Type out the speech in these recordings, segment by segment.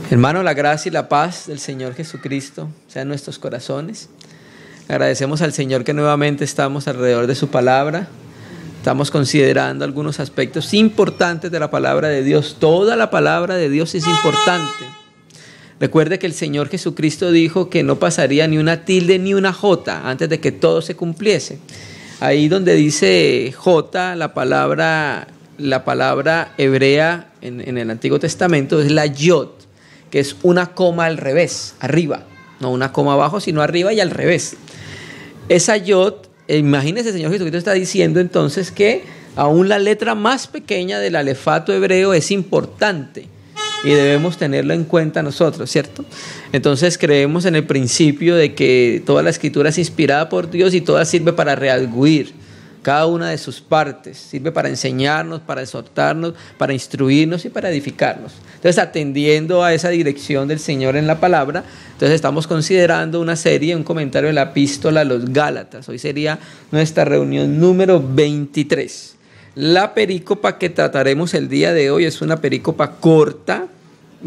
Hermano, la gracia y la paz del Señor Jesucristo sean en nuestros corazones. Agradecemos al Señor que nuevamente estamos alrededor de su palabra. Estamos considerando algunos aspectos importantes de la palabra de Dios. Toda la palabra de Dios es importante. Recuerde que el Señor Jesucristo dijo que no pasaría ni una tilde ni una jota antes de que todo se cumpliese. Ahí donde dice jota, la palabra hebrea en el Antiguo Testamento es la yod, que es una coma al revés, arriba. No una coma abajo, sino arriba y al revés. Esa yod, imagínense, el Señor Jesucristo está diciendo entonces que aún la letra más pequeña del alefato hebreo es importante y debemos tenerlo en cuenta nosotros, ¿cierto? Entonces creemos en el principio de que toda la escritura es inspirada por Dios y toda sirve para redarguir cada una de sus partes, sirve para enseñarnos, para exhortarnos, para instruirnos y para edificarnos. Entonces, atendiendo a esa dirección del Señor en la palabra, entonces estamos considerando una serie, un comentario de la epístola a los Gálatas. Hoy sería nuestra reunión número 23. La perícopa que trataremos el día de hoy es una perícopa corta,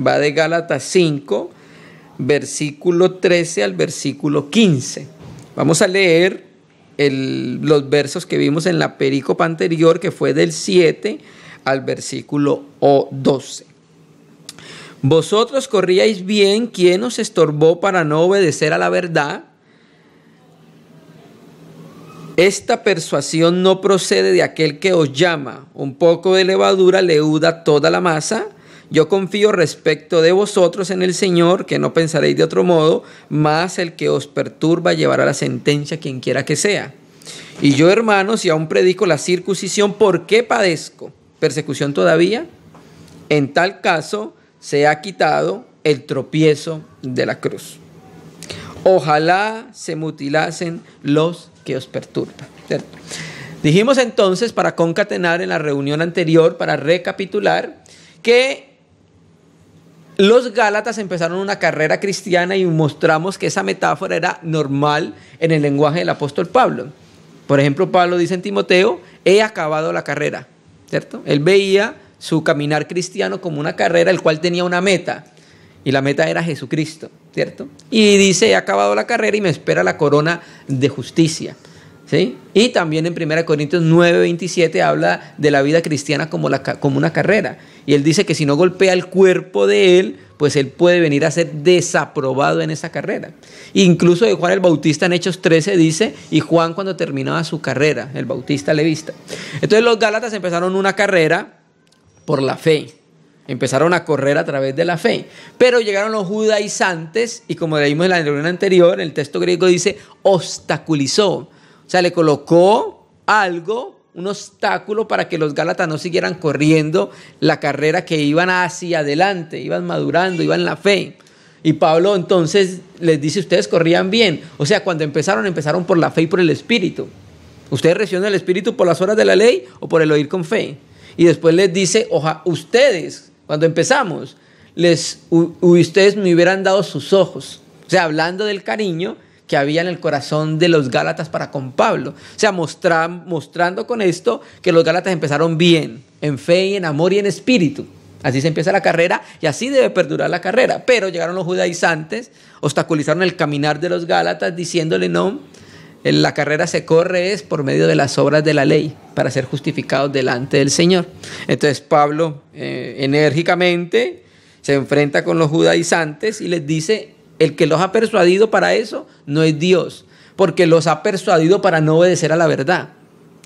va de Gálatas 5, versículo 13 al versículo 15. Vamos a leer los versos que vimos en la perícopa anterior, que fue del 7 al versículo 12. Vosotros corríais bien, ¿quién os estorbó para no obedecer a la verdad? Esta persuasión no procede de aquel que os llama. Un poco de levadura leuda toda la masa. Yo confío respecto de vosotros en el Señor, que no pensaréis de otro modo, mas el que os perturba llevará la sentencia quien quiera que sea. Y yo, hermanos, si aún predico la circuncisión, ¿por qué padezco persecución todavía? En tal caso, se ha quitado el tropiezo de la cruz. Ojalá se mutilasen los que os perturban, ¿cierto? Dijimos entonces, para concatenar en la reunión anterior, para recapitular, que los Gálatas empezaron una carrera cristiana y mostramos que esa metáfora era normal en el lenguaje del apóstol Pablo. Por ejemplo, Pablo dice en Timoteo, he acabado la carrera, ¿cierto? Él veía su caminar cristiano como una carrera, el cual tenía una meta, y la meta era Jesucristo, ¿cierto? Y dice, he acabado la carrera y me espera la corona de justicia, ¿sí? Y también en 1 Corintios 9:27 habla de la vida cristiana como una carrera. Y él dice que si no golpea el cuerpo de él, pues él puede venir a ser desaprobado en esa carrera. Incluso de Juan el Bautista en Hechos 13 dice, y Juan cuando terminaba su carrera, el Bautista levita. Entonces los Gálatas empezaron una carrera por la fe. Empezaron a correr a través de la fe. Pero llegaron los judaizantes y como leímos en la reunión anterior, el texto griego dice, obstaculizó. O sea, le colocó algo, un obstáculo para que los Gálatas no siguieran corriendo la carrera que iban hacia adelante, iban madurando, iban en la fe. Y Pablo entonces les dice, ustedes corrían bien. O sea, cuando empezaron por la fe y por el Espíritu. ¿Ustedes recibieron el Espíritu por las obras de la ley o por el oír con fe? Y después les dice, ustedes, cuando empezamos, ustedes me hubieran dado sus ojos. O sea, hablando del cariño que había en el corazón de los Gálatas para con Pablo. O sea, mostrando con esto que los Gálatas empezaron bien, en fe y en amor y en espíritu. Así se empieza la carrera y así debe perdurar la carrera. Pero llegaron los judaizantes, obstaculizaron el caminar de los Gálatas diciéndole no, la carrera se corre es por medio de las obras de la ley para ser justificados delante del Señor. Entonces Pablo enérgicamente se enfrenta con los judaizantes y les dice, el que los ha persuadido para eso no es Dios, porque los ha persuadido para no obedecer a la verdad.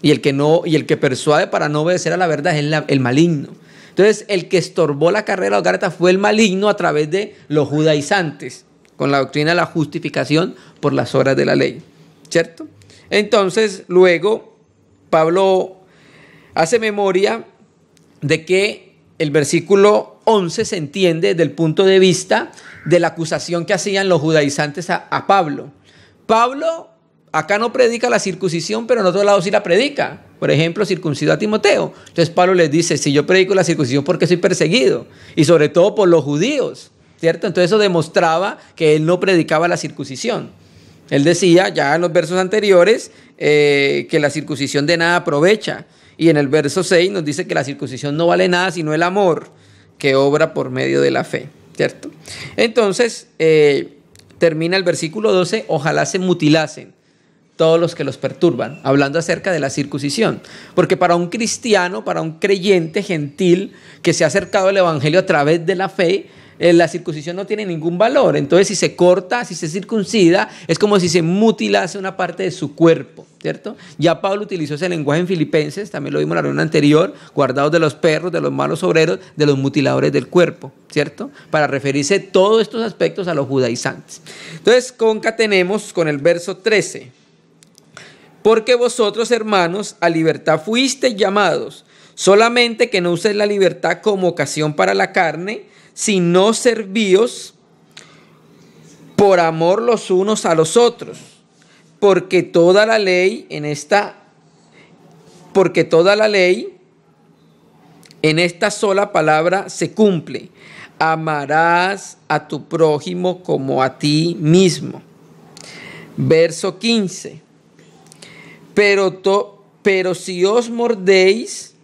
Y el que persuade para no obedecer a la verdad es el maligno. Entonces, el que estorbó la carrera de los Gálatas fue el maligno a través de los judaizantes, con la doctrina de la justificación por las obras de la ley, ¿cierto? Entonces, luego, Pablo hace memoria de que el versículo 11 se entiende desde el punto de vista de la acusación que hacían los judaizantes a Pablo. Pablo acá no predica la circuncisión, pero en otro lado sí la predica. Por ejemplo, circuncidó a Timoteo. Entonces Pablo les dice, si yo predico la circuncisión, ¿por qué soy perseguido? Y sobre todo por los judíos, ¿cierto? Entonces eso demostraba que él no predicaba la circuncisión. Él decía ya en los versos anteriores que la circuncisión de nada aprovecha. Y en el verso 6 nos dice que la circuncisión no vale nada sino el amor que obra por medio de la fe. ¿cierto? Entonces, termina el versículo 12, ojalá se mutilasen todos los que los perturban, hablando acerca de la circuncisión. Porque para un cristiano, para un creyente gentil que se ha acercado al evangelio a través de la fe, la circuncisión no tiene ningún valor. Entonces, si se corta, si se circuncida, es como si se mutilase una parte de su cuerpo, ¿cierto? Ya Pablo utilizó ese lenguaje en Filipenses, también lo vimos en la reunión anterior, guardados de los perros, de los malos obreros, de los mutiladores del cuerpo, ¿cierto? Para referirse todos estos aspectos a los judaizantes. Entonces, concatenemos con el verso 13. Porque vosotros, hermanos, a libertad fuisteis llamados, solamente que no uséis la libertad como ocasión para la carne, sino servíos por amor los unos a los otros, porque toda la ley en esta sola palabra se cumple: amarás a tu prójimo como a ti mismo. Verso 15. Pero si os mordéis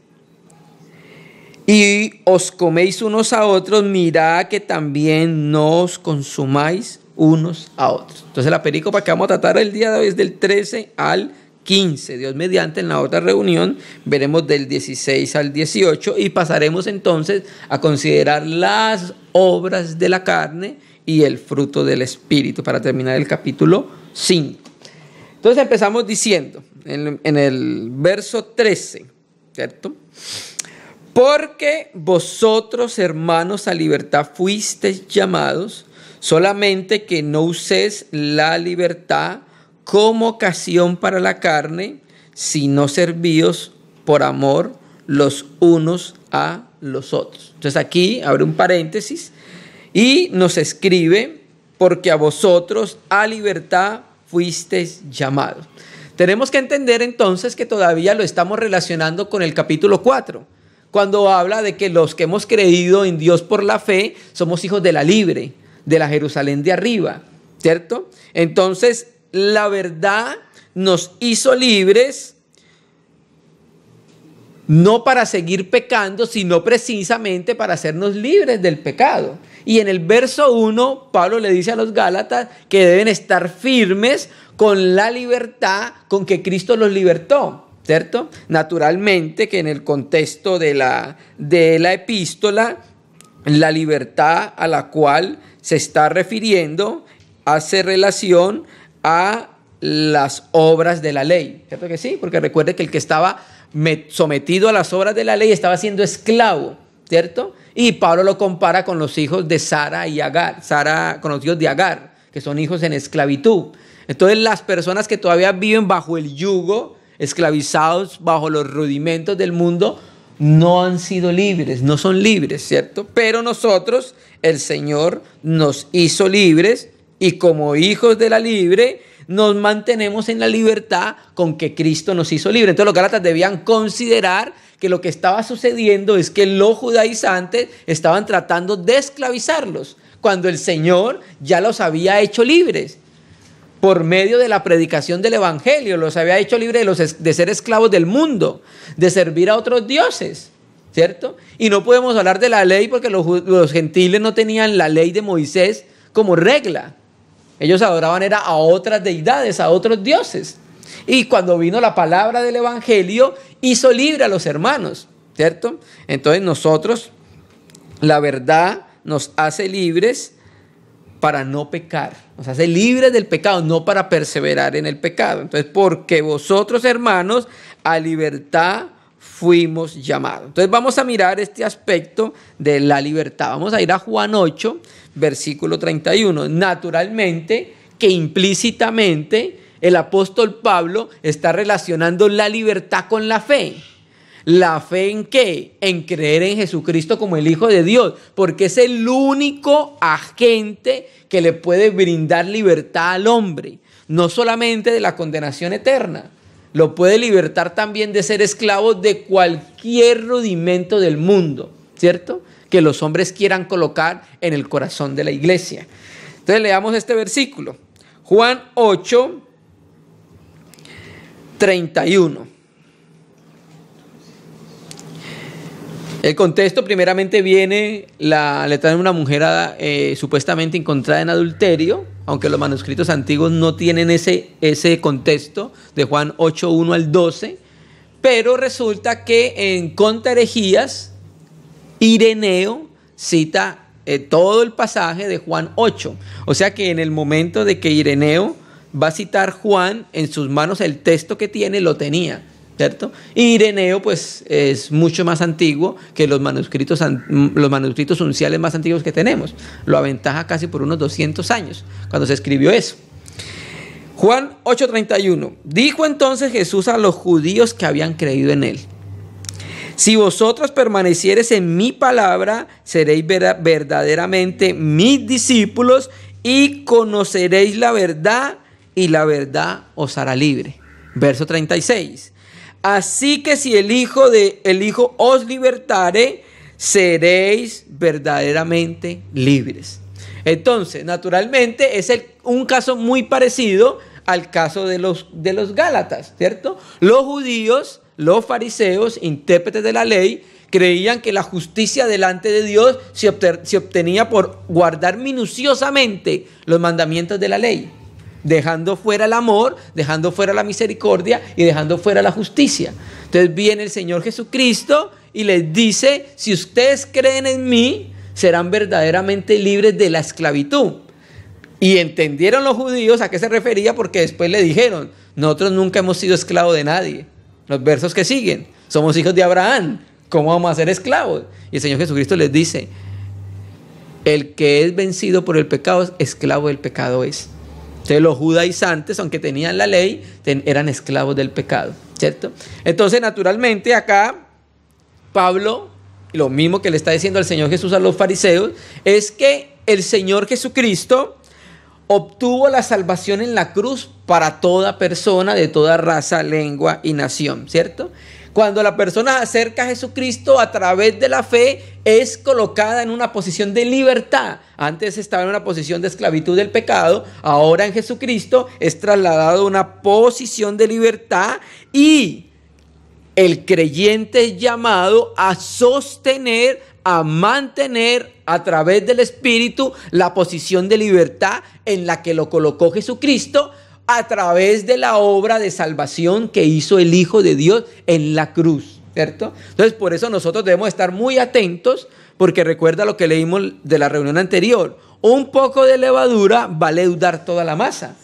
y os coméis unos a otros, mirad que también no os consumáis unos a otros. Entonces la perícopa que vamos a tratar el día de hoy es del 13 al 15. Dios mediante, en la otra reunión veremos del 16 al 18 y pasaremos entonces a considerar las obras de la carne y el fruto del Espíritu para terminar el capítulo 5. Entonces empezamos diciendo en el verso 13, ¿cierto? Porque vosotros, hermanos, a libertad fuisteis llamados, solamente que no uséis la libertad como ocasión para la carne, sino servíos por amor los unos a los otros. Entonces aquí abre un paréntesis y nos escribe: porque a vosotros a libertad fuisteis llamados. Tenemos que entender entonces que todavía lo estamos relacionando con el capítulo 4. Cuando habla de que los que hemos creído en Dios por la fe somos hijos de la libre, de la Jerusalén de arriba, ¿cierto? Entonces, la verdad nos hizo libres, no para seguir pecando, sino precisamente para hacernos libres del pecado. Y en el verso 1, Pablo le dice a los Gálatas que deben estar firmes con la libertad con que Cristo los libertó, ¿cierto? Naturalmente que en el contexto de la epístola, la libertad a la cual se está refiriendo hace relación a las obras de la ley, ¿cierto que sí? Porque recuerde que el que estaba sometido a las obras de la ley estaba siendo esclavo, ¿cierto? Y Pablo lo compara con los hijos de Sara y Agar, con los hijos de Agar, que son hijos en esclavitud. Entonces las personas que todavía viven bajo el yugo, esclavizados bajo los rudimentos del mundo, no han sido libres, no son libres, ¿cierto? Pero nosotros, el Señor nos hizo libres y como hijos de la libre, nos mantenemos en la libertad con que Cristo nos hizo libres. Entonces los Gálatas debían considerar que lo que estaba sucediendo es que los judaizantes estaban tratando de esclavizarlos, cuando el Señor ya los había hecho libres. Por medio de la predicación del evangelio, los había hecho libres de ser esclavos del mundo, de servir a otros dioses, ¿cierto? Y no podemos hablar de la ley porque los gentiles no tenían la ley de Moisés como regla. Ellos adoraban era a otras deidades, a otros dioses. Y cuando vino la palabra del evangelio, hizo libre a los hermanos, ¿cierto? Entonces nosotros, la verdad nos hace libres para no pecar, nos hace libres del pecado, no para perseverar en el pecado. Entonces, porque vosotros, hermanos, a libertad fuimos llamados. Entonces vamos a mirar este aspecto de la libertad. Vamos a ir a Juan 8, versículo 31. Naturalmente que implícitamente el apóstol Pablo está relacionando la libertad con la fe. ¿La fe en qué? En creer en Jesucristo como el Hijo de Dios, porque es el único agente que le puede brindar libertad al hombre, no solamente de la condenación eterna, lo puede libertar también de ser esclavo de cualquier rudimento del mundo, ¿cierto? Que los hombres quieran colocar en el corazón de la iglesia. Entonces leamos este versículo, Juan 8, 31. El contexto primeramente viene, le traen una mujer supuestamente encontrada en adulterio, aunque los manuscritos antiguos no tienen ese contexto de Juan 8, 1 al 12, pero resulta que en Contra Herejías, Ireneo cita todo el pasaje de Juan 8, o sea que en el momento de que Ireneo va a citar Juan, en sus manos el texto que tiene lo tenía, ¿cierto? Y Ireneo pues es mucho más antiguo que los manuscritos unciales más antiguos que tenemos. Lo aventaja casi por unos 200 años cuando se escribió eso. Juan 8:31. Dijo entonces Jesús a los judíos que habían creído en él: si vosotros permaneciereis en mi palabra, seréis verdaderamente mis discípulos y conoceréis la verdad, y la verdad os hará libre. Verso 36. Así que si el Hijo os libertare, seréis verdaderamente libres. Entonces, naturalmente, es un caso muy parecido al caso de los Gálatas, ¿cierto? Los judíos, los fariseos, intérpretes de la ley, creían que la justicia delante de Dios se obtenía por guardar minuciosamente los mandamientos de la ley, dejando fuera el amor, dejando fuera la misericordia y dejando fuera la justicia. Entonces viene el Señor Jesucristo y les dice: si ustedes creen en mí, serán verdaderamente libres de la esclavitud. Y entendieron los judíos a qué se refería, porque después le dijeron: nosotros nunca hemos sido esclavos de nadie. Los versos que siguen: somos hijos de Abraham, ¿cómo vamos a ser esclavos? Y el Señor Jesucristo les dice: el que es vencido por el pecado, esclavo del pecado es. Entonces los judaizantes, aunque tenían la ley, eran esclavos del pecado, ¿cierto? Entonces, naturalmente, acá Pablo, lo mismo que le está diciendo al Señor Jesús a los fariseos, es que el Señor Jesucristo obtuvo la salvación en la cruz para toda persona de toda raza, lengua y nación, ¿cierto? Cuando la persona se acerca a Jesucristo a través de la fe, es colocada en una posición de libertad. Antes estaba en una posición de esclavitud del pecado, ahora en Jesucristo es trasladado a una posición de libertad, y el creyente es llamado a sostener, a mantener a través del Espíritu la posición de libertad en la que lo colocó Jesucristo a través de la obra de salvación que hizo el Hijo de Dios en la cruz, ¿cierto? Entonces, por eso nosotros debemos estar muy atentos, porque recuerda lo que leímos de la reunión anterior: un poco de levadura va a leudar toda la masa.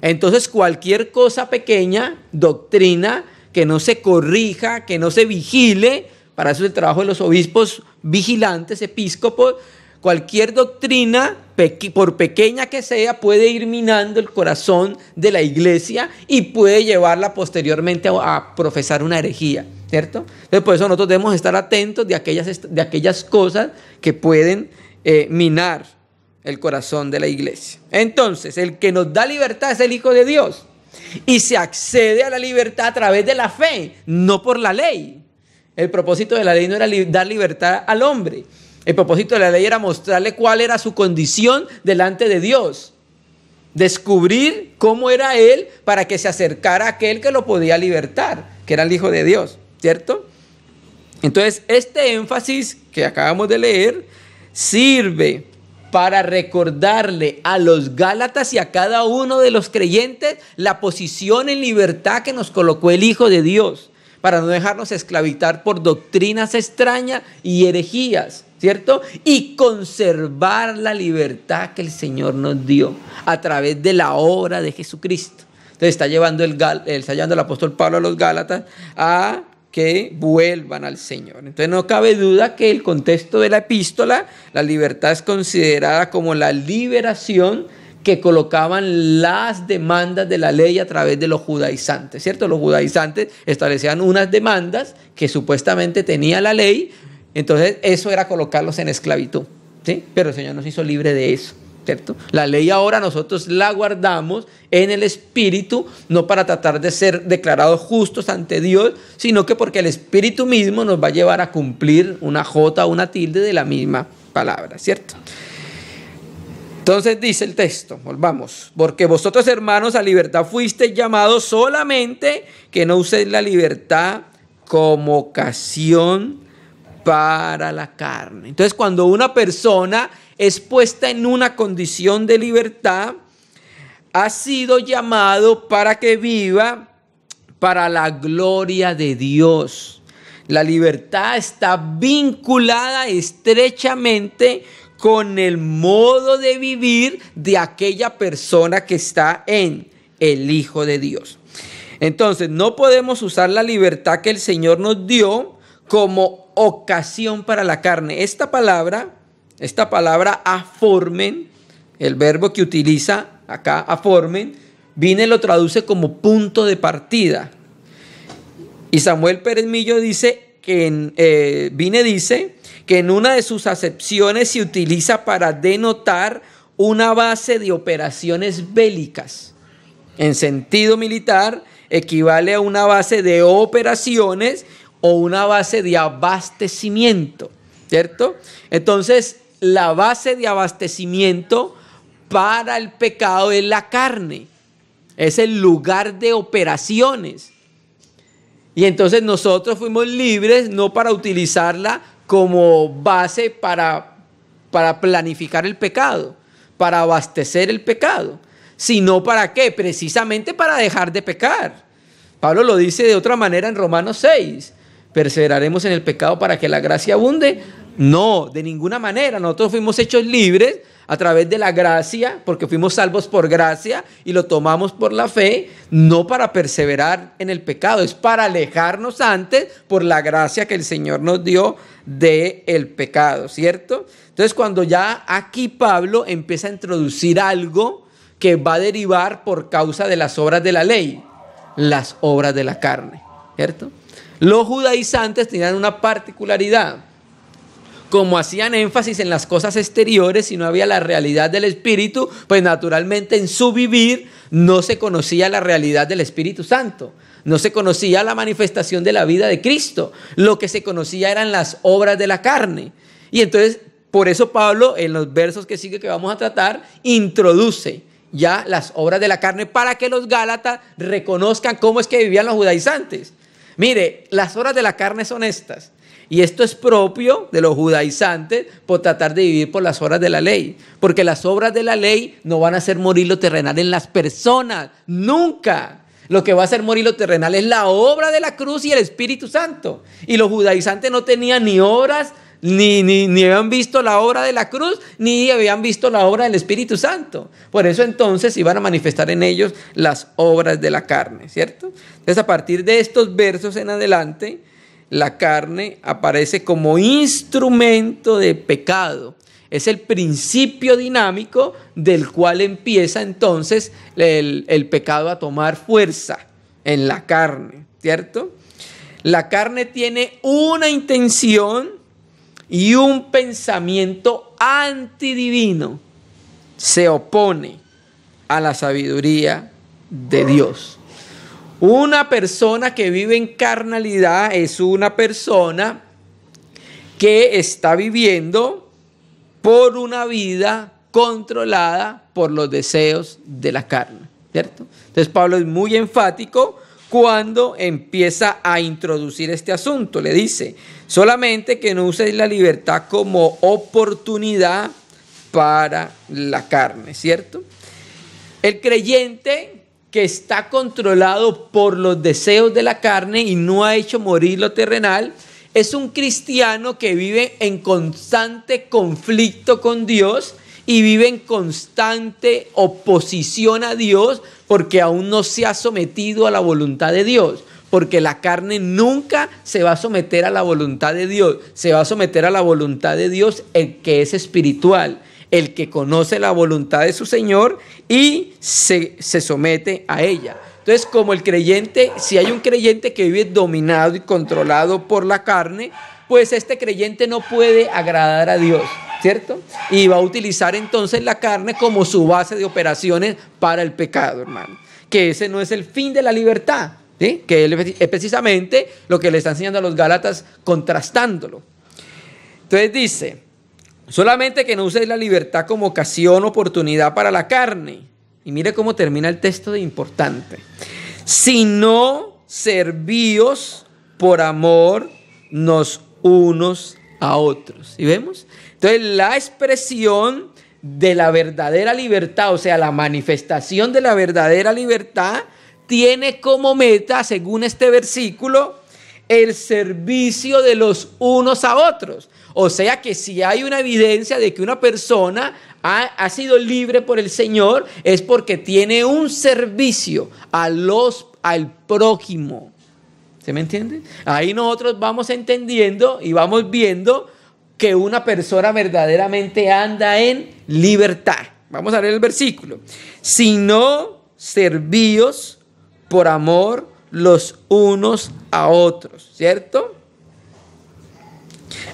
Entonces, cualquier cosa pequeña, doctrina, que no se corrija, que no se vigile, para eso es el trabajo de los obispos vigilantes, episcopos. Cualquier doctrina, por pequeña que sea, puede ir minando el corazón de la iglesia y puede llevarla posteriormente a profesar una herejía, ¿cierto? Entonces, por eso nosotros debemos estar atentos de aquellas cosas que pueden minar el corazón de la iglesia. Entonces, el que nos da libertad es el Hijo de Dios, y se accede a la libertad a través de la fe, no por la ley. El propósito de la ley no era dar libertad al hombre. El propósito de la ley era mostrarle cuál era su condición delante de Dios, descubrir cómo era él para que se acercara a aquel que lo podía libertar, que era el Hijo de Dios, ¿cierto? Entonces, este énfasis que acabamos de leer sirve para recordarle a los Gálatas y a cada uno de los creyentes la posición en libertad que nos colocó el Hijo de Dios, para no dejarnos esclavitar por doctrinas extrañas y herejías, ¿cierto? Y conservar la libertad que el Señor nos dio a través de la obra de Jesucristo. Entonces está llevando el apóstol Pablo a los Gálatas a que vuelvan al Señor. Entonces no cabe duda que el contexto de la epístola, la libertad es considerada como la liberación que colocaban las demandas de la ley a través de los judaizantes, ¿cierto? Los judaizantes establecían unas demandas que supuestamente tenía la ley, entonces eso era colocarlos en esclavitud, ¿sí? Pero el Señor nos hizo libre de eso, ¿cierto? La ley ahora nosotros la guardamos en el Espíritu, no para tratar de ser declarados justos ante Dios, sino que porque el Espíritu mismo nos va a llevar a cumplir una jota o una tilde de la misma palabra, ¿cierto? Entonces dice el texto, volvamos: porque vosotros, hermanos, a libertad fuisteis llamados, solamente que no uséis la libertad como ocasión para la carne. Entonces, cuando una persona es puesta en una condición de libertad, ha sido llamado para que viva para la gloria de Dios. La libertad está vinculada estrechamente con el modo de vivir de aquella persona que está en el Hijo de Dios. Entonces, no podemos usar la libertad que el Señor nos dio como ocasión para la carne. Esta palabra aformen, el verbo que utiliza acá, aformen, Vine lo traduce como punto de partida. Y Samuel Pérez Millo dice que dice que en una de sus acepciones se utiliza para denotar una base de operaciones bélicas. En sentido militar, equivale a una base de operaciones o una base de abastecimiento, ¿cierto? Entonces, la base de abastecimiento para el pecado es la carne, es el lugar de operaciones. Y entonces nosotros fuimos libres no para utilizarla como base para planificar el pecado, para abastecer el pecado, sino para ¿qué? Precisamente para dejar de pecar. Pablo lo dice de otra manera en Romanos 6. ¿Perseveraremos en el pecado para que la gracia abunde? No, de ninguna manera. Nosotros fuimos hechos libres a través de la gracia, porque fuimos salvos por gracia y lo tomamos por la fe, no para perseverar en el pecado, es para alejarnos antes por la gracia que el Señor nos dio del pecado, ¿cierto? Entonces, cuando ya aquí Pablo empieza a introducir algo que va a derivar por causa de las obras de la ley, las obras de la carne, ¿cierto? Los judaizantes tenían una particularidad. Como hacían énfasis en las cosas exteriores y no había la realidad del Espíritu, pues naturalmente en su vivir no se conocía la realidad del Espíritu Santo. No se conocía la manifestación de la vida de Cristo. Lo que se conocía eran las obras de la carne. Y entonces, por eso Pablo, en los versos que sigue que vamos a tratar, introduce ya las obras de la carne para que los gálatas reconozcan cómo es que vivían los judaizantes. Mire, las obras de la carne son estas. Y esto es propio de los judaizantes por tratar de vivir por las obras de la ley. Porque las obras de la ley no van a hacer morir lo terrenal en las personas. Nunca. Lo que va a hacer morir lo terrenal es la obra de la cruz y el Espíritu Santo. Y los judaizantes no tenían ni obras, ni habían visto la obra de la cruz, ni habían visto la obra del Espíritu Santo. Por eso entonces iban a manifestar en ellos las obras de la carne, ¿cierto? Entonces, a partir de estos versos en adelante, la carne aparece como instrumento de pecado. Es el principio dinámico del cual empieza entonces el pecado a tomar fuerza en la carne, ¿cierto? La carne tiene una intención y un pensamiento antidivino. Se opone a la sabiduría de Dios. Una persona que vive en carnalidad es una persona que está viviendo por una vida controlada por los deseos de la carne, ¿cierto? Entonces Pablo es muy enfático cuando empieza a introducir este asunto. Le dice, solamente que no uséis la libertad como oportunidad para la carne, ¿cierto? El creyente que está controlado por los deseos de la carne y no ha hecho morir lo terrenal, es un cristiano que vive en constante conflicto con Dios y vive en constante oposición a Dios porque aún no se ha sometido a la voluntad de Dios. Porque la carne nunca se va a someter a la voluntad de Dios, se va a someter a la voluntad de Dios el que es espiritual, el que conoce la voluntad de su Señor y se somete a ella. Entonces, como el creyente, si hay un creyente que vive dominado y controlado por la carne, pues este creyente no puede agradar a Dios, ¿cierto? Y va a utilizar entonces la carne como su base de operaciones para el pecado, hermano. Que ese no es el fin de la libertad, ¿sí? Que es precisamente lo que le está enseñando a los Gálatas contrastándolo. Entonces dice, solamente que no uséis la libertad como ocasión, oportunidad para la carne. Y mire cómo termina el texto de importante. Sino servíos por amor unos a otros. ¿Y vemos? Entonces la expresión de la verdadera libertad, o sea, la manifestación de la verdadera libertad, tiene como meta, según este versículo, el servicio de los unos a otros. O sea que si hay una evidencia de que una persona ha sido libre por el Señor, es porque tiene un servicio al prójimo. ¿Se me entiende? Ahí nosotros vamos entendiendo y vamos viendo que una persona verdaderamente anda en libertad. Vamos a leer el versículo. Sino servíos por amor los unos a otros, ¿cierto?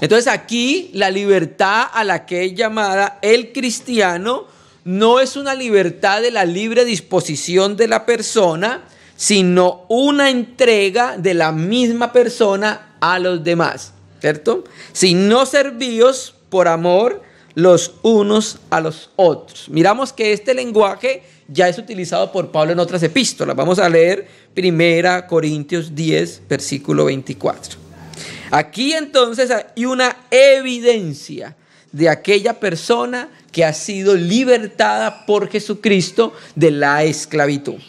Entonces aquí la libertad a la que es llamada el cristiano no es una libertad de la libre disposición de la persona, sino una entrega de la misma persona a los demás, ¿cierto? Sino servíos por amor los unos a los otros. Miramos que este lenguaje ya es utilizado por Pablo en otras epístolas. Vamos a leer 1 Corintios 10, versículo 24. Aquí entonces hay una evidencia de aquella persona que ha sido libertada por Jesucristo de la esclavitud.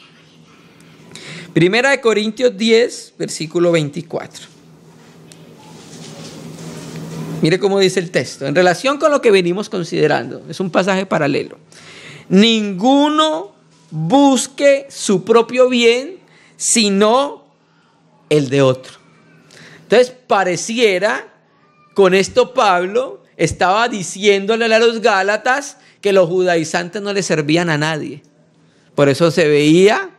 1 Corintios 10, versículo 24. Mire cómo dice el texto. En relación con lo que venimos considerando, es un pasaje paralelo. Ninguno busque su propio bien, sino el de otro. Entonces pareciera, con esto Pablo estaba diciéndole a los Gálatas que los judaizantes no le servían a nadie. Por eso se veía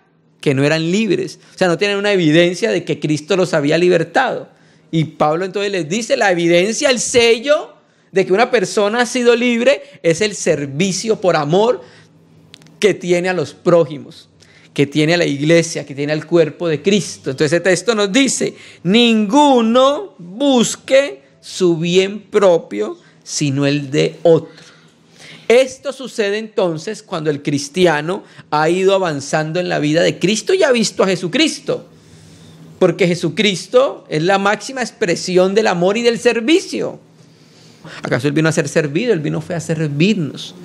que no eran libres. O sea, no tienen una evidencia de que Cristo los había libertado. Y Pablo entonces les dice, la evidencia, el sello de que una persona ha sido libre es el servicio por amor que tiene a los prójimos, que tiene a la iglesia, que tiene al cuerpo de Cristo. Entonces ese texto nos dice, ninguno busque su bien propio, sino el de otro. Esto sucede entonces cuando el cristiano ha ido avanzando en la vida de Cristo y ha visto a Jesucristo. Porque Jesucristo es la máxima expresión del amor y del servicio. ¿Acaso Él vino a ser servido? Él fue a servirnos.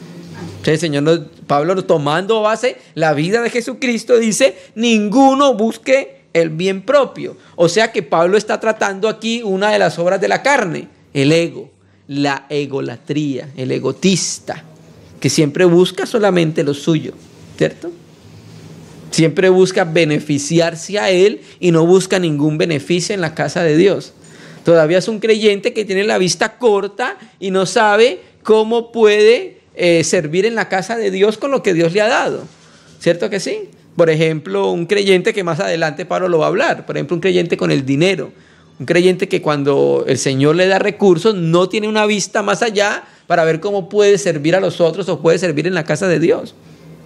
Entonces el Señor, Pablo, tomando base la vida de Jesucristo, dice, ninguno busque el bien propio. O sea que Pablo está tratando aquí una de las obras de la carne, el ego, la egolatría, el egotista, que siempre busca solamente lo suyo, ¿cierto? Siempre busca beneficiarse a él y no busca ningún beneficio en la casa de Dios. Todavía es un creyente que tiene la vista corta y no sabe cómo puede servir en la casa de Dios con lo que Dios le ha dado. ¿Cierto que sí? Por ejemplo, un creyente que más adelante Pablo lo va a hablar. Por ejemplo, un creyente con el dinero. Un creyente que cuando el Señor le da recursos no tiene una vista más allá para ver cómo puede servir a los otros o puede servir en la casa de Dios.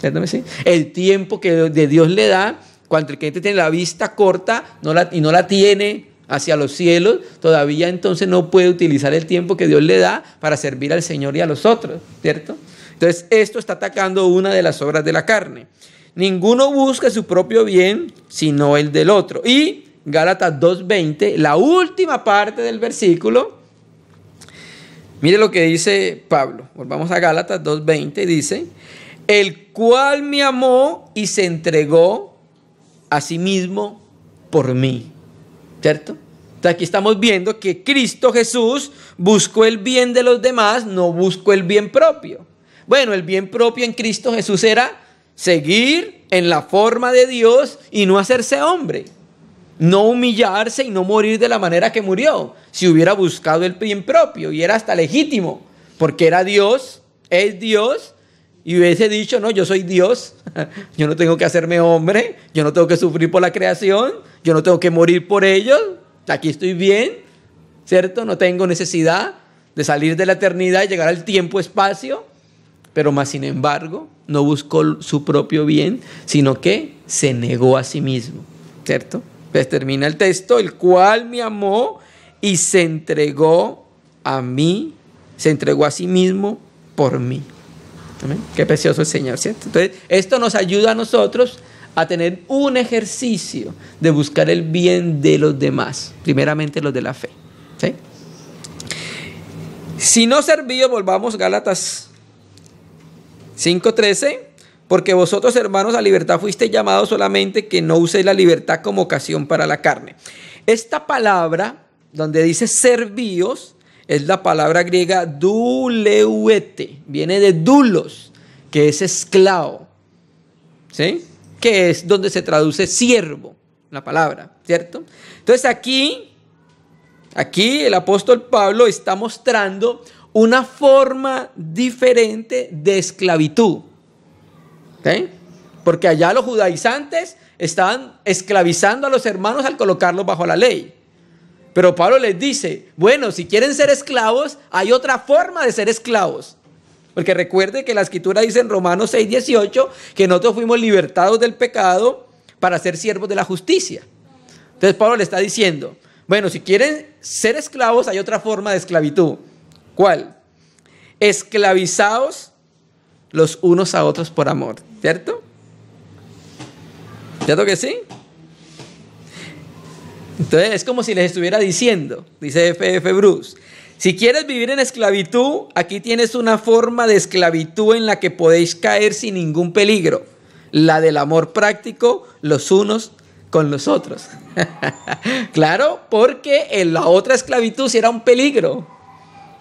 ¿Cierto que sí? El tiempo que de Dios le da, cuando el creyente tiene la vista corta y no la tiene hacia los cielos, todavía entonces no puede utilizar el tiempo que Dios le da para servir al Señor y a los otros, ¿cierto? Entonces esto está atacando una de las obras de la carne. Ninguno busca su propio bien, sino el del otro. Y Gálatas 2:20, la última parte del versículo, mire lo que dice Pablo. Volvamos a Gálatas 2:20, dice, el cual me amó y se entregó a sí mismo por mí. ¿Cierto? Entonces aquí estamos viendo que Cristo Jesús buscó el bien de los demás, no buscó el bien propio. Bueno, el bien propio en Cristo Jesús era seguir en la forma de Dios y no hacerse hombre. No humillarse y no morir de la manera que murió. Si hubiera buscado el bien propio, y era hasta legítimo, porque era Dios, es Dios, y hubiese dicho, no, yo soy Dios, yo no tengo que hacerme hombre, yo no tengo que sufrir por la creación, yo no tengo que morir por ellos, aquí estoy bien, ¿cierto? No tengo necesidad de salir de la eternidad y llegar al tiempo-espacio, pero más sin embargo, no buscó su propio bien, sino que se negó a sí mismo, ¿cierto? Pues termina el texto, el cual me amó y se entregó a mí, se entregó a sí mismo por mí. ¿Amén? Qué precioso el Señor, ¿cierto? Entonces, esto nos ayuda a nosotros a tener un ejercicio de buscar el bien de los demás, primeramente los de la fe, ¿sí? Si no servíos, volvamos Gálatas 5:13, porque vosotros, hermanos, a libertad fuisteis llamados, solamente que no uséis la libertad como ocasión para la carne. Esta palabra, donde dice servíos, es la palabra griega douleuete, viene de doulos, que es esclavo, ¿sí? Que es donde se traduce siervo, la palabra, ¿cierto? Entonces aquí el apóstol Pablo está mostrando una forma diferente de esclavitud, ¿okay? Porque allá los judaizantes estaban esclavizando a los hermanos al colocarlos bajo la ley. Pero Pablo les dice, bueno, si quieren ser esclavos, hay otra forma de ser esclavos. Porque recuerde que la escritura dice en Romanos 6:18 que nosotros fuimos libertados del pecado para ser siervos de la justicia. Entonces Pablo le está diciendo, bueno, si quieren ser esclavos, hay otra forma de esclavitud. ¿Cuál? Esclavizaos los unos a otros por amor, ¿cierto? ¿Cierto que sí? Entonces es como si les estuviera diciendo, dice F.F. Bruce, si quieres vivir en esclavitud, aquí tienes una forma de esclavitud en la que podéis caer sin ningún peligro, la del amor práctico los unos con los otros. Claro, porque en la otra esclavitud sí era un peligro,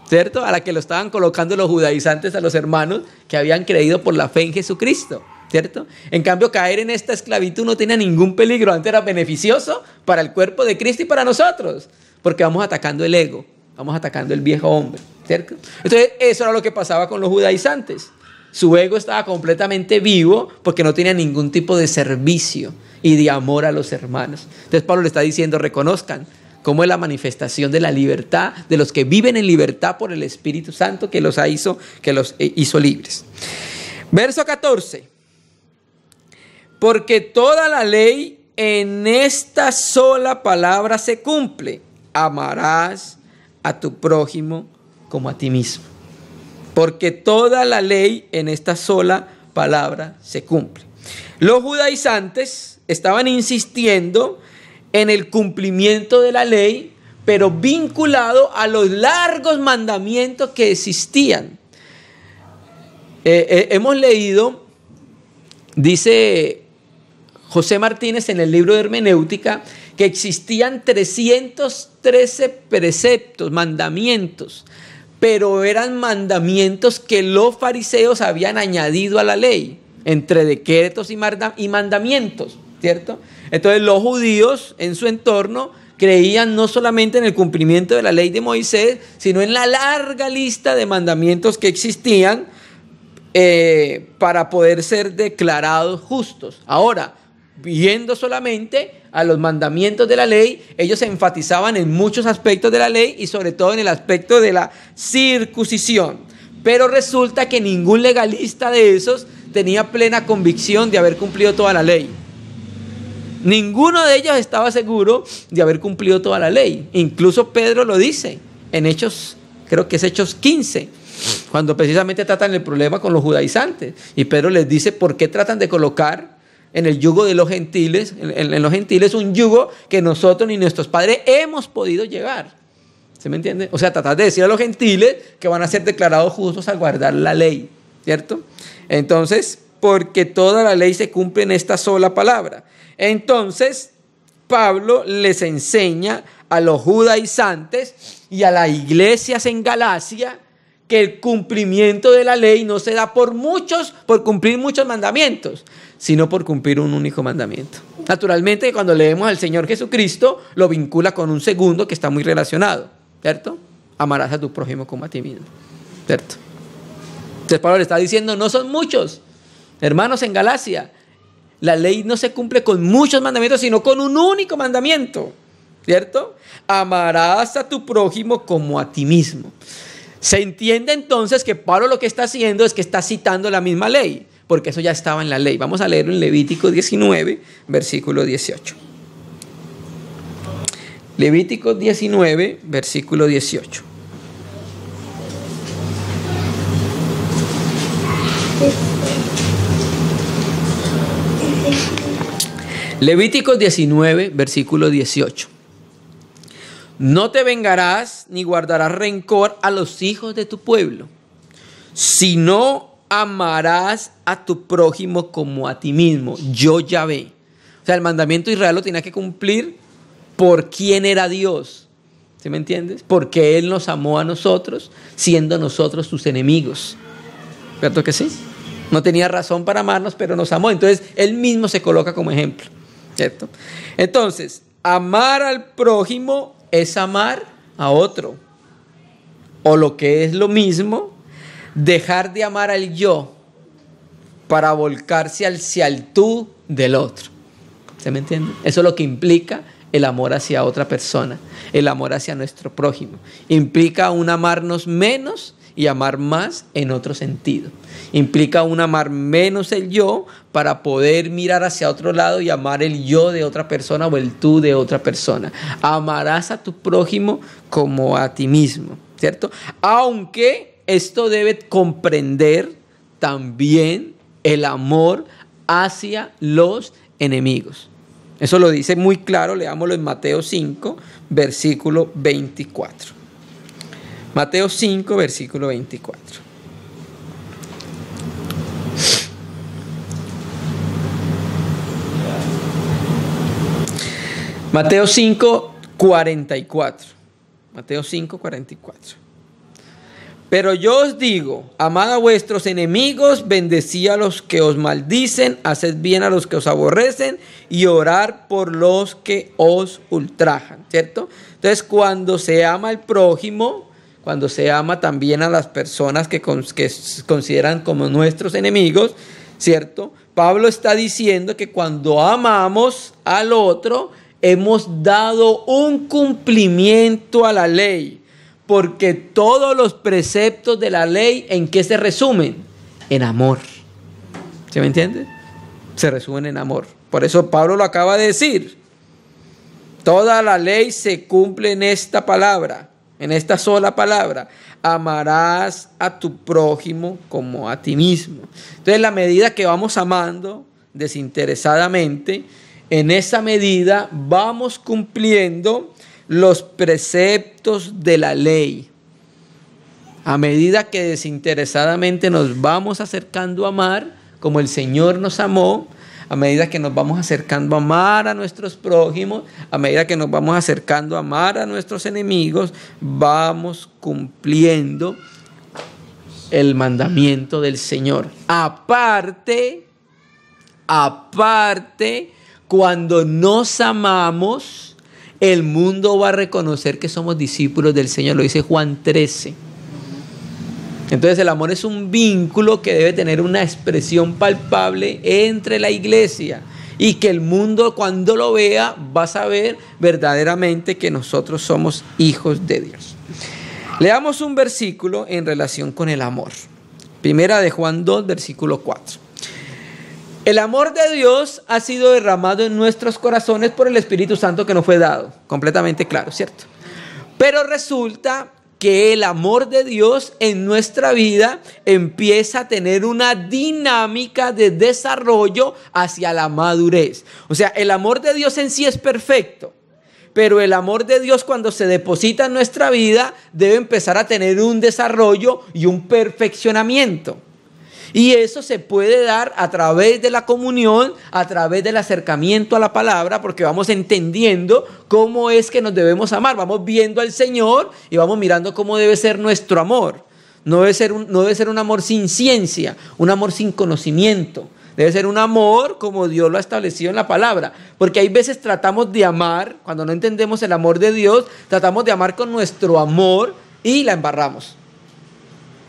¿cierto? A la que lo estaban colocando los judaizantes a los hermanos que habían creído por la fe en Jesucristo, ¿cierto? En cambio, caer en esta esclavitud no tenía ningún peligro, antes era beneficioso para el cuerpo de Cristo y para nosotros, porque vamos atacando el ego, vamos atacando el viejo hombre, ¿cierto? Entonces, eso era lo que pasaba con los judaizantes. Su ego estaba completamente vivo porque no tenía ningún tipo de servicio y de amor a los hermanos. Entonces, Pablo le está diciendo, reconozcan cómo es la manifestación de la libertad de los que viven en libertad por el Espíritu Santo que los hizo libres. Verso 14. Porque toda la ley en esta sola palabra se cumple: amarás a tu prójimo como a ti mismo. Porque toda la ley en esta sola palabra se cumple. Los judaizantes estaban insistiendo en el cumplimiento de la ley, pero vinculado a los largos mandamientos que existían. Hemos leído, dice José Martínez en el libro de Hermenéutica, que existían 313 preceptos, mandamientos, pero eran mandamientos que los fariseos habían añadido a la ley, entre decretos y mandamientos, ¿cierto? Entonces los judíos en su entorno creían no solamente en el cumplimiento de la ley de Moisés, sino en la larga lista de mandamientos que existían para poder ser declarados justos. Ahora, viendo solamente a los mandamientos de la ley, ellos se enfatizaban en muchos aspectos de la ley y sobre todo en el aspecto de la circuncisión. Pero resulta que ningún legalista de esos tenía plena convicción de haber cumplido toda la ley. Ninguno de ellos estaba seguro de haber cumplido toda la ley. Incluso Pedro lo dice en Hechos, creo que es Hechos 15, cuando precisamente tratan el problema con los judaizantes. Y Pedro les dice, ¿por qué tratan de colocar en el yugo de los gentiles, en los gentiles, un yugo que nosotros ni nuestros padres hemos podido llegar? ¿Se me entiende? O sea, tratar de decir a los gentiles que van a ser declarados justos al guardar la ley, ¿cierto? Entonces, porque toda la ley se cumple en esta sola palabra. Entonces, Pablo les enseña a los judaizantes y a las iglesias en Galacia que el cumplimiento de la ley no se da por cumplir muchos mandamientos, sino por cumplir un único mandamiento. Naturalmente, cuando leemos al Señor Jesucristo, lo vincula con un segundo que está muy relacionado, ¿cierto? Amarás a tu prójimo como a ti mismo, ¿cierto? Entonces Pablo le está diciendo, no son muchos, hermanos en Galacia, la ley no se cumple con muchos mandamientos, sino con un único mandamiento, ¿cierto? Amarás a tu prójimo como a ti mismo. Se entiende entonces que Pablo lo que está haciendo es que está citando la misma ley, porque eso ya estaba en la ley. Vamos a leerlo en Levítico 19, versículo 18. Levítico 19, versículo 18. Levítico 19, versículo 18. no te vengarás ni guardarás rencor a los hijos de tu pueblo, sino amarás a tu prójimo como a ti mismo. Yo Yahvé. O sea, el mandamiento de Israel lo tenía que cumplir por quién era Dios. ¿Sí me entiendes? Porque Él nos amó a nosotros, siendo nosotros sus enemigos. ¿Cierto que sí? No tenía razón para amarnos, pero nos amó. Entonces, Él mismo se coloca como ejemplo. ¿Cierto? Entonces, amar al prójimo es amar a otro. O lo que es lo mismo, dejar de amar al yo para volcarse hacia el tú del otro. ¿Se me entiende? Eso es lo que implica el amor hacia otra persona, el amor hacia nuestro prójimo. Implica un amarnos menos y amar más en otro sentido. Implica un amar menos el yo para poder mirar hacia otro lado y amar el yo de otra persona o el tú de otra persona. Amarás a tu prójimo como a ti mismo, ¿cierto? Aunque esto debe comprender también el amor hacia los enemigos. Eso lo dice muy claro, leámoslo en Mateo 5, versículo 24. Mateo 5, versículo 24. Mateo 5, 44. Mateo 5, 44. Pero yo os digo, amad a vuestros enemigos, bendecid a los que os maldicen, haced bien a los que os aborrecen y orar por los que os ultrajan, ¿cierto? Entonces, cuando se ama al prójimo, cuando se ama también a las personas que consideran como nuestros enemigos, ¿cierto? Pablo está diciendo que cuando amamos al otro, hemos dado un cumplimiento a la ley. Porque todos los preceptos de la ley, ¿en qué se resumen? En amor. ¿Se me entiende? Se resumen en amor. Por eso Pablo lo acaba de decir. Toda la ley se cumple en esta palabra, en esta sola palabra. Amarás a tu prójimo como a ti mismo. Entonces, la medida que vamos amando desinteresadamente, en esa medida vamos cumpliendo los preceptos de la ley. A medida que desinteresadamente nos vamos acercando a amar, como el Señor nos amó, a medida que nos vamos acercando a amar a nuestros prójimos, a medida que nos vamos acercando a amar a nuestros enemigos, vamos cumpliendo el mandamiento del Señor. Aparte, cuando nos amamos, el mundo va a reconocer que somos discípulos del Señor. Lo dice Juan 13. Entonces el amor es un vínculo que debe tener una expresión palpable entre la iglesia. Y que el mundo, cuando lo vea, va a saber verdaderamente que nosotros somos hijos de Dios. Leamos un versículo en relación con el amor. Primera de Juan 2, versículo 4. El amor de Dios ha sido derramado en nuestros corazones por el Espíritu Santo que nos fue dado. Completamente claro, ¿cierto? Pero resulta que el amor de Dios en nuestra vida empieza a tener una dinámica de desarrollo hacia la madurez. O sea, el amor de Dios en sí es perfecto, pero el amor de Dios cuando se deposita en nuestra vida debe empezar a tener un desarrollo y un perfeccionamiento. Y eso se puede dar a través de la comunión, a través del acercamiento a la palabra, porque vamos entendiendo cómo es que nos debemos amar. Vamos viendo al Señor y vamos mirando cómo debe ser nuestro amor. No debe ser un amor sin ciencia, un amor sin conocimiento. Debe ser un amor como Dios lo ha establecido en la palabra. Porque hay veces tratamos de amar, cuando no entendemos el amor de Dios, tratamos de amar con nuestro amor y la embarramos.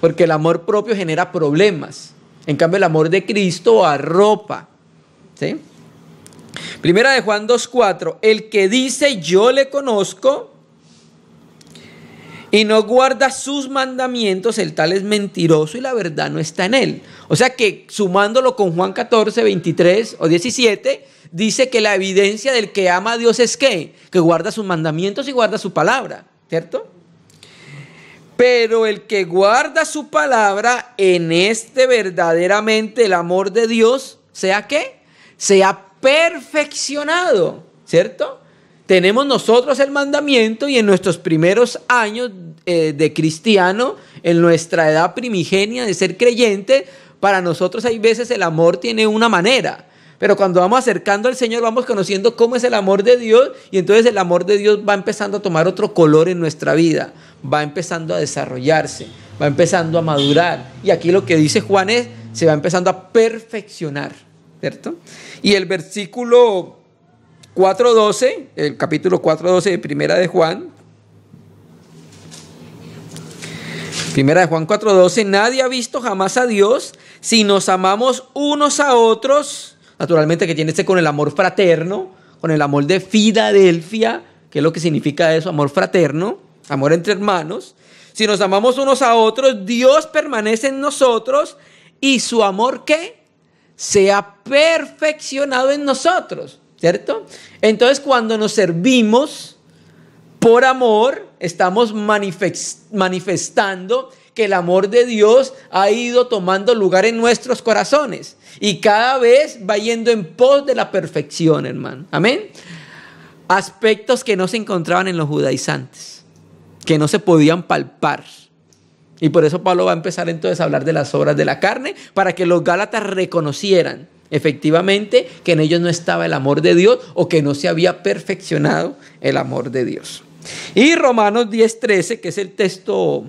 Porque el amor propio genera problemas. En cambio, el amor de Cristo arropa. ¿Sí? Primera de Juan 2:4. El que dice yo le conozco y no guarda sus mandamientos, el tal es mentiroso y la verdad no está en él. O sea que sumándolo con Juan 14, 23 o 17, dice que la evidencia del que ama a Dios es ¿qué? Que guarda sus mandamientos y guarda su palabra. ¿Cierto? Pero el que guarda su palabra, en este verdaderamente el amor de Dios, ¿sea qué? Sea perfeccionado, ¿cierto? tenemos nosotros el mandamiento y en nuestros primeros años de cristiano, en nuestra edad primigenia de ser creyente, para nosotros hay veces el amor tiene una manera. Pero cuando vamos acercando al Señor, vamos conociendo cómo es el amor de Dios y entonces el amor de Dios va empezando a tomar otro color en nuestra vida, va empezando a desarrollarse, va empezando a madurar. Y aquí lo que dice Juan es, se va empezando a perfeccionar, ¿cierto? Y el versículo 4:12, el capítulo 4:12 de Primera de Juan 4:12, nadie ha visto jamás a Dios si nos amamos unos a otros. Naturalmente que tiene que ser con el amor fraterno, con el amor de Filadelfia, que es lo que significa eso, amor fraterno, amor entre hermanos. Si nos amamos unos a otros, Dios permanece en nosotros y su amor, ¿qué? Se ha perfeccionado en nosotros, ¿cierto? Entonces cuando nos servimos por amor, estamos manifestando que el amor de Dios ha ido tomando lugar en nuestros corazones y cada vez va yendo en pos de la perfección, hermano. Amén. Aspectos que no se encontraban en los judaizantes, que no se podían palpar. Y por eso Pablo va a empezar entonces a hablar de las obras de la carne, para que los gálatas reconocieran efectivamente que en ellos no estaba el amor de Dios o que no se había perfeccionado el amor de Dios. Y Romanos 10:13, que es el texto,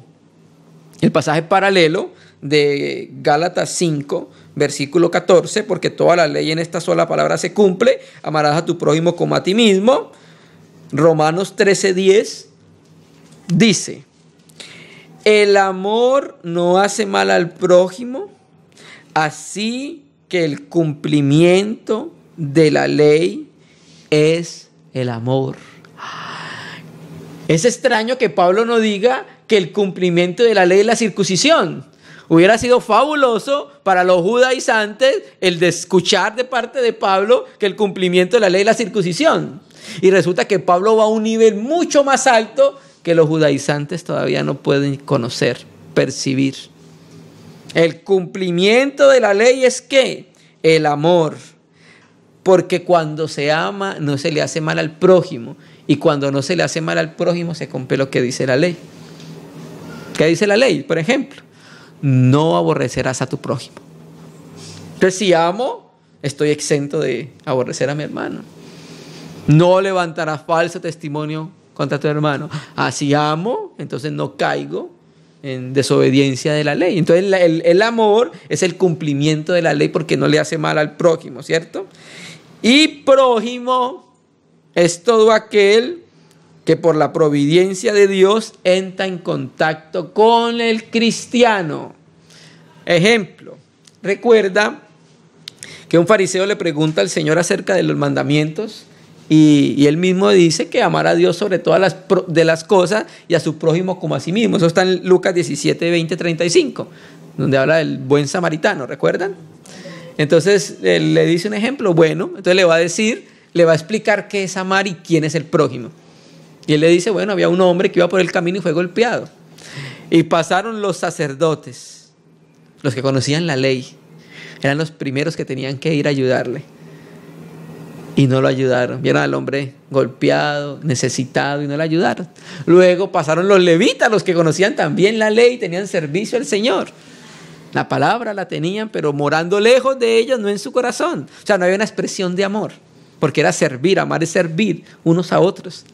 el pasaje paralelo de Gálatas 5, versículo 14, porque toda la ley en esta sola palabra se cumple, amarás a tu prójimo como a ti mismo. Romanos 13:10 dice, el amor no hace mal al prójimo, así que el cumplimiento de la ley es el amor. Es extraño que Pablo no diga que el cumplimiento de la ley es la circuncisión. Hubiera sido fabuloso para los judaizantes el de escuchar de parte de Pablo que el cumplimiento de la ley es la circuncisión. Y resulta que Pablo va a un nivel mucho más alto que los judaizantes todavía no pueden conocer, percibir. El cumplimiento de la ley es ¿qué? El amor. Porque cuando se ama no se le hace mal al prójimo. Y cuando no se le hace mal al prójimo se cumple lo que dice la ley. ¿Qué dice la ley? Por ejemplo, no aborrecerás a tu prójimo. Entonces si amo, estoy exento de aborrecer a mi hermano. No levantarás falso testimonio contra tu hermano. Si amo, entonces no caigo en desobediencia de la ley. Entonces el amor es el cumplimiento de la ley porque no le hace mal al prójimo, ¿cierto? Y prójimo es todo aquel que por la providencia de Dios entra en contacto con el cristiano. Ejemplo, recuerda que un fariseo le pregunta al Señor acerca de los mandamientos y él mismo dice que amar a Dios sobre todas las cosas y a su prójimo como a sí mismo. Eso está en Lucas 17, 20, 35, donde habla del buen samaritano, ¿recuerdan? Entonces él le dice un ejemplo, bueno, entonces le va a explicar qué es amar y quién es el prójimo. Y él le dice, bueno, había un hombre que iba por el camino y fue golpeado. Y pasaron los sacerdotes, los que conocían la ley, eran los primeros que tenían que ir a ayudarle. Y no lo ayudaron. Vieron al hombre golpeado, necesitado y no lo ayudaron. Luego pasaron los levitas, los que conocían también la ley, tenían servicio al Señor. La palabra la tenían, pero morando lejos de ellos, no en su corazón. O sea, no había una expresión de amor, porque era servir, amar es servir unos a otros.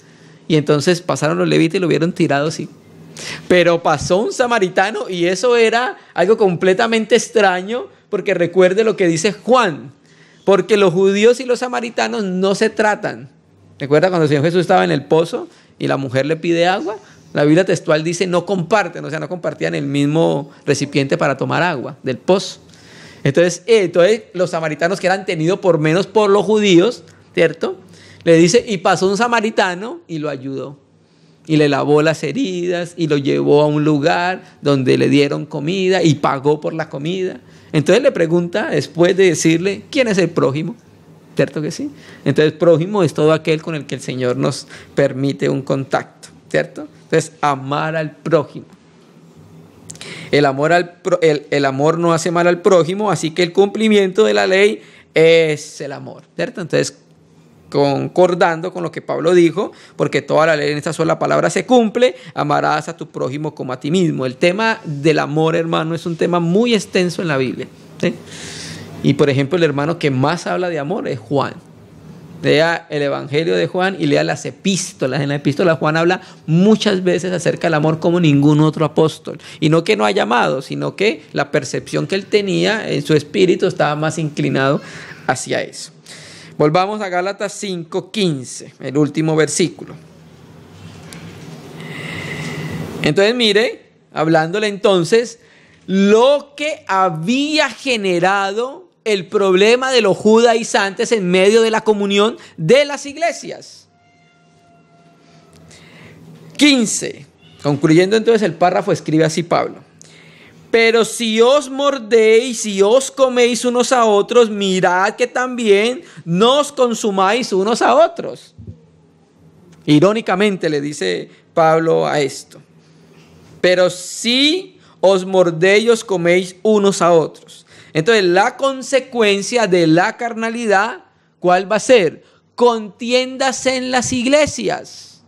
Y entonces pasaron los levitas y lo vieron tirado así. Pero pasó un samaritano y eso era algo completamente extraño, porque recuerde lo que dice Juan, porque los judíos y los samaritanos no se tratan. ¿Recuerda cuando el Señor Jesús estaba en el pozo y la mujer le pide agua? La Biblia textual dice no comparten, o sea, no compartían el mismo recipiente para tomar agua del pozo. Entonces los samaritanos, que eran tenidos por menos por los judíos, ¿cierto? Le dice, y pasó un samaritano y lo ayudó. Y le lavó las heridas y lo llevó a un lugar donde le dieron comida y pagó por la comida. Entonces le pregunta, después de decirle, ¿quién es el prójimo? ¿Cierto que sí? Entonces prójimo es todo aquel con el que el Señor nos permite un contacto, ¿cierto? Entonces amar al prójimo. El amor no hace mal al prójimo, así que el cumplimiento de la ley es el amor, ¿cierto? Entonces concordando con lo que Pablo dijo, porque toda la ley en esta sola palabra se cumple: amarás a tu prójimo como a ti mismo. El tema del amor, hermano, es un tema muy extenso en la Biblia, ¿sí? Y por ejemplo, el hermano que más habla de amor es Juan. Lea el Evangelio de Juan y lea las epístolas. En la epístola Juan habla muchas veces acerca del amor como ningún otro apóstol. Y no que no haya amado, sino que la percepción que él tenía en su espíritu estaba más inclinado hacia eso. Volvamos a Gálatas 5:15, el último versículo. Entonces mire, hablándole entonces, lo que había generado el problema de los judaizantes en medio de la comunión de las iglesias. 15. Concluyendo entonces el párrafo, escribe así Pablo: pero si os mordéis y os coméis unos a otros, mirad que también no os consumáis unos a otros. Irónicamente le dice Pablo a esto: pero si os mordéis y os coméis unos a otros. Entonces, la consecuencia de la carnalidad, ¿cuál va a ser? Contiendas en las iglesias.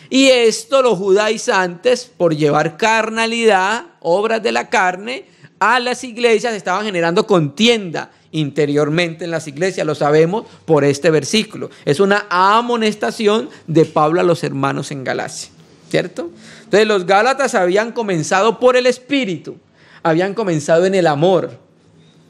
Y esto los judaizantes, por llevar carnalidad, obras de la carne, a las iglesias, estaban generando contienda interiormente en las iglesias. Lo sabemos por este versículo. Es una amonestación de Pablo a los hermanos en Galacia, ¿cierto? Entonces, los gálatas habían comenzado por el Espíritu, habían comenzado en el amor.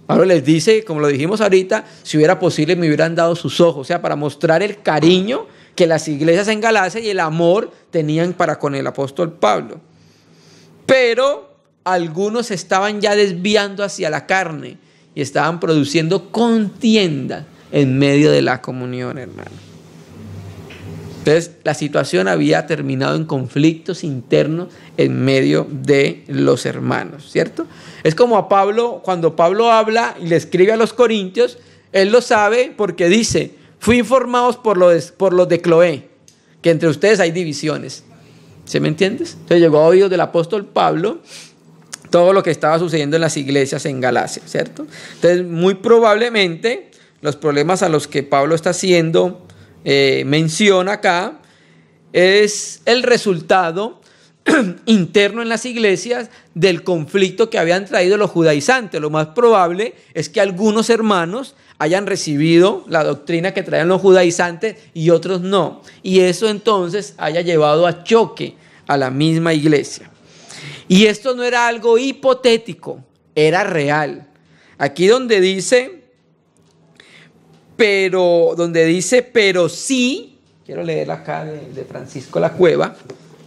Pablo les dice, como lo dijimos ahorita, si hubiera posible me hubieran dado sus ojos, o sea, para mostrar el cariño que las iglesias en Galacia y el amor tenían para con el apóstol Pablo. Pero algunos estaban ya desviando hacia la carne y estaban produciendo contienda en medio de la comunión, hermano. Entonces, la situación había terminado en conflictos internos en medio de los hermanos, ¿cierto? Es como a Pablo, cuando Pablo habla y le escribe a los corintios, él lo sabe porque dice: fui informados por los de Cloé, que entre ustedes hay divisiones. ¿Sí me entiendes? Entonces llegó a oídos del apóstol Pablo todo lo que estaba sucediendo en las iglesias en Galacia, ¿cierto? Entonces, muy probablemente los problemas a los que Pablo está haciendo mención acá es el resultado interno en las iglesias del conflicto que habían traído los judaizantes. Lo más probable es que algunos hermanos hayan recibido la doctrina que traían los judaizantes y otros no, y eso entonces haya llevado a choque a la misma iglesia. Y esto no era algo hipotético, era real. Aquí donde dice pero sí, quiero leer acá de Francisco La Cueva,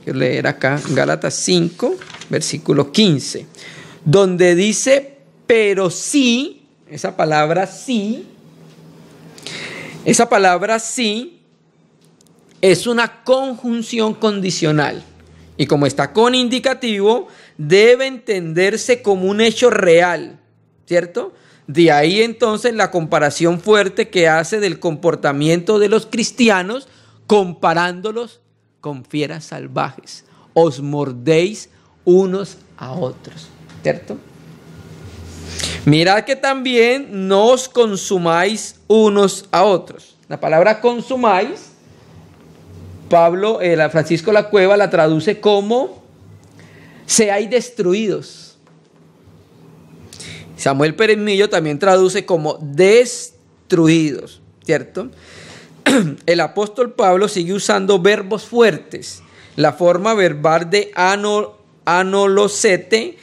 quiero leer acá Gálatas 5, versículo 15, donde dice pero sí, esa palabra sí es una conjunción condicional. Y como está con indicativo, debe entenderse como un hecho real, ¿cierto? De ahí entonces la comparación fuerte que hace del comportamiento de los cristianos comparándolos con fieras salvajes. Os mordéis unos a otros, ¿cierto? Mirad que también no os consumáis unos a otros. La palabra consumáis, Pablo, Francisco La Cueva la traduce como seáis destruidos. Samuel Pérez Millo también traduce como destruidos, ¿cierto? El apóstol Pablo sigue usando verbos fuertes. La forma verbal de analosete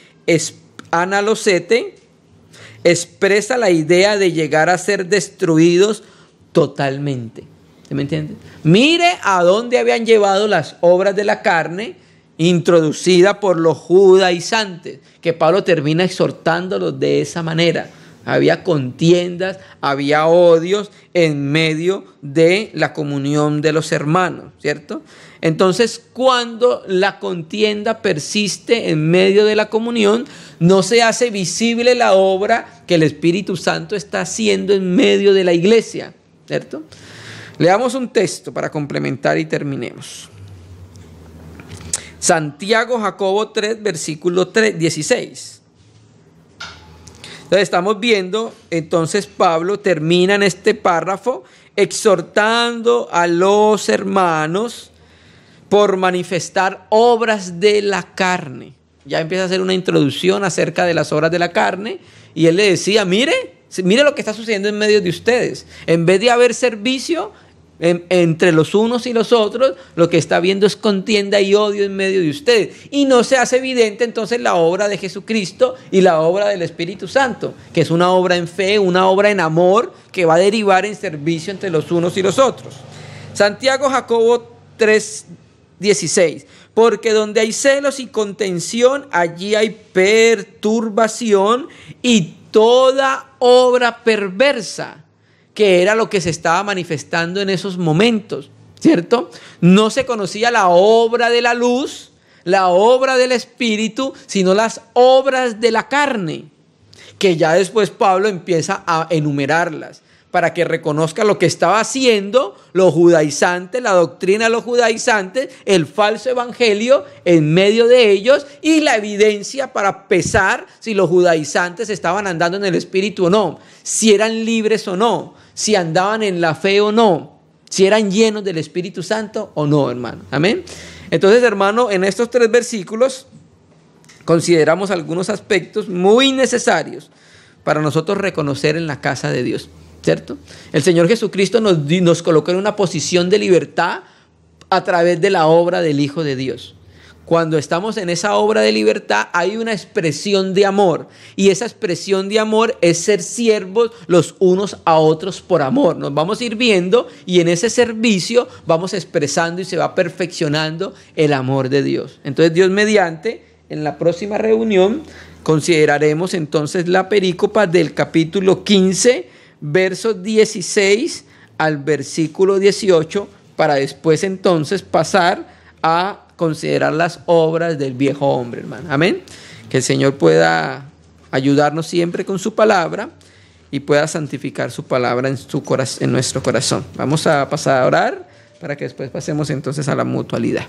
expresa la idea de llegar a ser destruidos totalmente. ¿Se me entiende? Mire a dónde habían llevado las obras de la carne introducida por los judaizantes, que Pablo termina exhortándolos de esa manera. Había contiendas, había odios en medio de la comunión de los hermanos, ¿cierto? Entonces, cuando la contienda persiste en medio de la comunión, no se hace visible la obra que el Espíritu Santo está haciendo en medio de la iglesia, ¿cierto? Leamos un texto para complementar y terminemos. Santiago Jacobo 3, versículo 16. Entonces estamos viendo, entonces Pablo termina en este párrafo exhortando a los hermanos por manifestar obras de la carne. Ya empieza a hacer una introducción acerca de las obras de la carne y él le decía, mire lo que está sucediendo en medio de ustedes. En vez de haber servicio entre los unos y los otros, lo que está habiendo es contienda y odio en medio de ustedes. Y no se hace evidente entonces la obra de Jesucristo y la obra del Espíritu Santo, que es una obra en fe, una obra en amor, que va a derivar en servicio entre los unos y los otros. Santiago Jacobo 3:16. Porque donde hay celos y contención, allí hay perturbación y toda obra perversa, que era lo que se estaba manifestando en esos momentos, ¿cierto? No se conocía la obra de la luz, la obra del Espíritu, sino las obras de la carne, que ya después Pablo empieza a enumerarlas, para que reconozca lo que estaba haciendo los judaizantes, la doctrina de los judaizantes, el falso evangelio en medio de ellos y la evidencia para pesar si los judaizantes estaban andando en el Espíritu o no, si eran libres o no, si andaban en la fe o no, si eran llenos del Espíritu Santo o no, hermano. Amén. Entonces, hermano, en estos 3 versículos consideramos algunos aspectos muy necesarios para nosotros reconocer en la casa de Dios, ¿cierto? El Señor Jesucristo nos colocó en una posición de libertad a través de la obra del Hijo de Dios. Cuando estamos en esa obra de libertad hay una expresión de amor, y esa expresión de amor es ser siervos los unos a otros por amor. Nos vamos a ir viendo y en ese servicio vamos expresando y se va perfeccionando el amor de Dios. Entonces, Dios mediante, en la próxima reunión consideraremos entonces la perícopa del capítulo 15, versos 16 al versículo 18, para después entonces pasar a considerar las obras del viejo hombre, hermano. Amén. Que el Señor pueda ayudarnos siempre con su palabra y pueda santificar su palabra en nuestro corazón. Vamos a pasar a orar para que después pasemos entonces a la mutualidad.